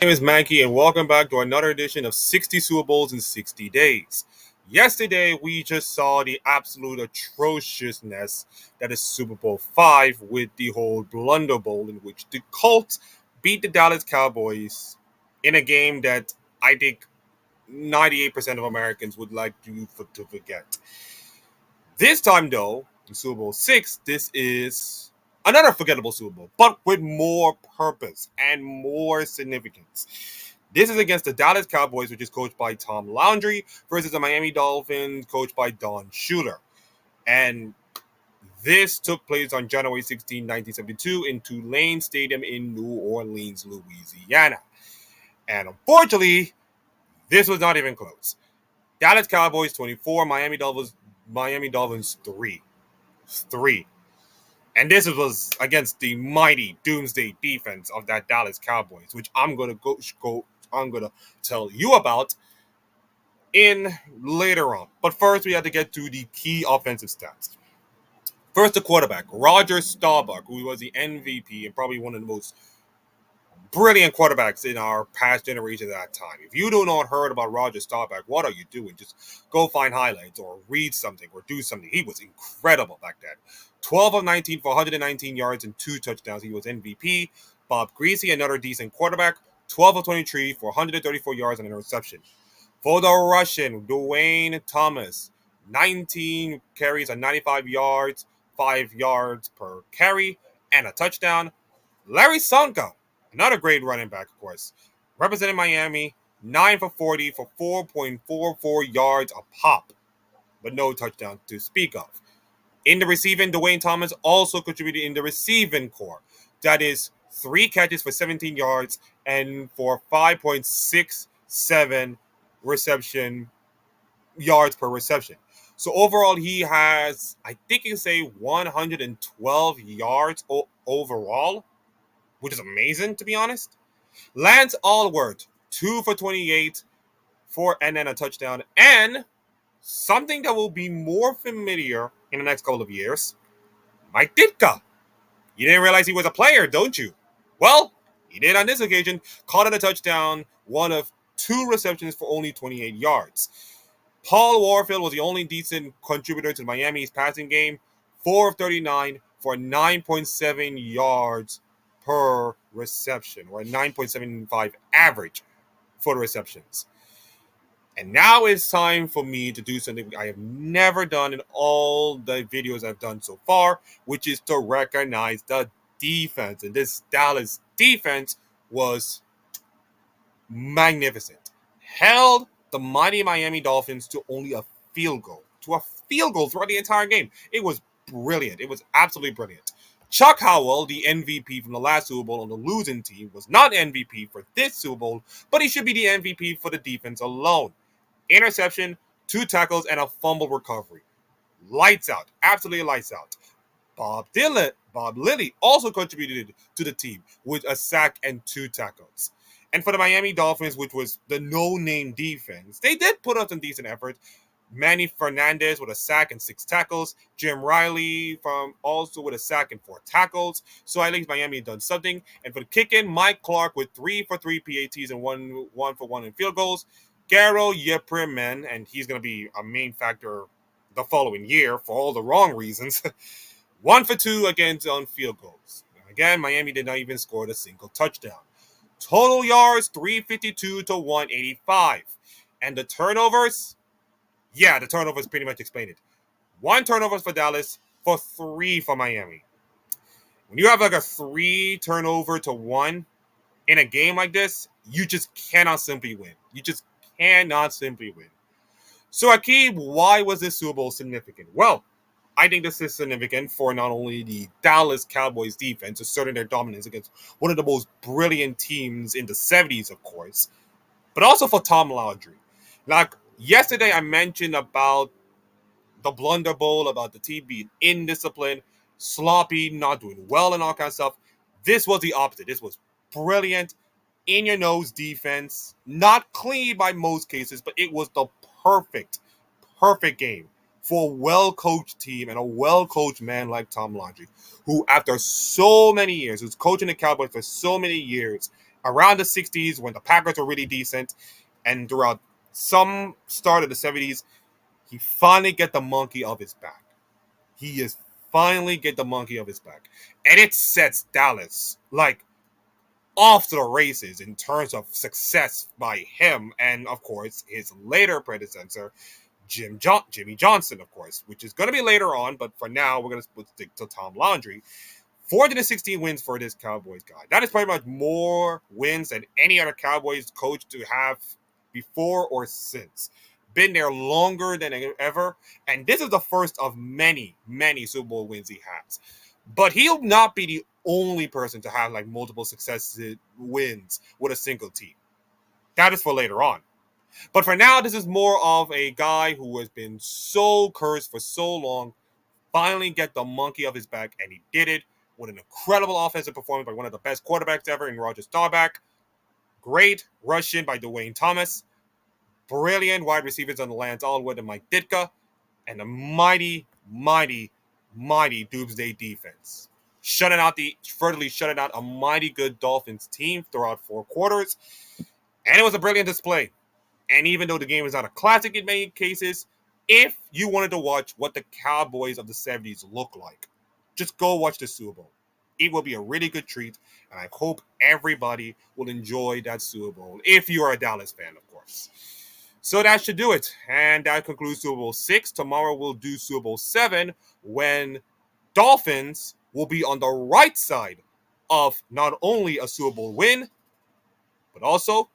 My name is Mankey, and welcome back to another edition of 60 Super Bowls in 60 Days. Yesterday, we just saw the absolute atrociousness that is Super Bowl 5 with the whole blunder bowl in which the Colts beat the Dallas Cowboys in a game that I think 98% of Americans would like to forget. This time, though, in Super Bowl 6, this is another forgettable Super Bowl, but with more purpose and more significance. This is against the Dallas Cowboys, which is coached by Tom Landry, versus the Miami Dolphins, coached by Don Shula. And this took place on January 16, 1972, in Tulane Stadium in New Orleans, Louisiana. And unfortunately, this was not even close. Dallas Cowboys 24, Miami Dolphins 3. 3. And this was against the mighty Doomsday Defense of that Dallas Cowboys, which I'm gonna tell you about in later on. But first, we have to get to the key offensive stats. First, the quarterback, Roger Staubach, who was the MVP and probably one of the most brilliant quarterbacks in our past generation at that time. If you do not heard about Roger Staubach, what are you doing? Just go find highlights or read something or do something. He was incredible back then. 12 of 19 for 119 yards and 2 touchdowns. He was MVP. Bob Greasy, another decent quarterback, 12 of 23 for 134 yards and an interception. For the Russian, Dwayne Thomas, 19 carries and 95 yards, 5 yards per carry, and a touchdown. Larry Sonka, another great running back, of course, representing Miami, 9 for 40 for 4.44 yards a pop, but no touchdown to speak of. In the receiving, Dwayne Thomas also contributed in the receiving core. That is 3 catches for 17 yards and for 5.67 reception yards per reception. So overall, he has, I think you can say, 112 yards overall, which is amazing, to be honest. Lance Allward, 2 for 28, and then a touchdown. And something that will be more familiar in the next couple of years, Mike Ditka. You didn't realize he was a player, don't you? Well, he did on this occasion, caught it a touchdown, one of 2 receptions for only 28 yards. Paul Warfield was the only decent contributor to Miami's passing game, 4 of 39 for 9.7 yards per reception, or a 9.75 average for the receptions. And now it's time for me to do something I have never done in all the videos I've done so far, which is to recognize the defense. And this Dallas defense was magnificent. Held the mighty Miami Dolphins to only a field goal. To a field goal throughout the entire game. It was brilliant. It was absolutely brilliant. Chuck Howell, the MVP from the last Super Bowl on the losing team, was not MVP for this Super Bowl, but he should be the MVP for the defense alone. Interception, 2 tackles, and a fumble recovery. Lights out. Absolutely lights out. Bob Lilly also contributed to the team with a sack and 2 tackles. And for the Miami Dolphins, which was the no-name defense, they did put up some decent effort. Manny Fernandez with a sack and 6 tackles. Jim Riley from also with a sack and 4 tackles. So at least Miami had done something. And for the kick-in, Mike Clark with 3 for 3 PATs and 1 for 1 in field goals. Garo Yeprimen, and he's going to be a main factor the following year for all the wrong reasons. 1 for 2 against on field goals. Again, Miami did not even score a single touchdown. Total yards, 352 to 185. And the turnovers? Yeah, the turnovers pretty much explain it. 1 turnover for Dallas, for 3 for Miami. When you have like a 3 turnover to 1 in a game like this, you just cannot simply win. You just cannot simply win. So, Akeem, why was this Super Bowl significant? Well, I think this is significant for not only the Dallas Cowboys defense asserting their dominance against one of the most brilliant teams in the 70s, of course, but also for Tom Landry. Like, yesterday I mentioned about the Blunder Bowl, about the team being indisciplined, sloppy, not doing well, and all kinds of stuff. This was the opposite. This was brilliant, in your nose defense, not clean by most cases, but it was the perfect game for a well-coached team and a well-coached man like Tom Landry, who after so many years, who's coaching the Cowboys for so many years, around the 60s when the Packers were really decent, and throughout some start of the 70s, he finally get the monkey off his back. He is finally get the monkey off his back. And it sets Dallas like off to the races in terms of success by him and, of course, his later predecessor, Jimmy Johnson, of course, which is going to be later on, but for now, we're going to stick to Tom Landry. 416 wins for this Cowboys guy. That is pretty much more wins than any other Cowboys coach to have before or since. Been there longer than ever, and this is the first of many, many Super Bowl wins he has. But he'll not be the only person to have like multiple successive wins with a single team. That is for later on. But for now, this is more of a guy who has been so cursed for so long, finally get the monkey off his back, and he did it with an incredible offensive performance by one of the best quarterbacks ever in Roger Staubach. Great rushing by Dwayne Thomas. Brilliant wide receivers on the Lance Allwood and Mike Ditka. And a mighty, mighty, mighty Doomsday defense. Furtherly shutting out a mighty good Dolphins team throughout 4 quarters. And it was a brilliant display. And even though the game is not a classic in many cases, if you wanted to watch what the Cowboys of the 70s look like, just go watch the Super Bowl. It will be a really good treat, and I hope everybody will enjoy that Super Bowl, if you are a Dallas fan, of course. So that should do it, and that concludes Super Bowl 6. Tomorrow we'll do Super Bowl 7, when Dolphins will be on the right side of not only a Super Bowl win, but also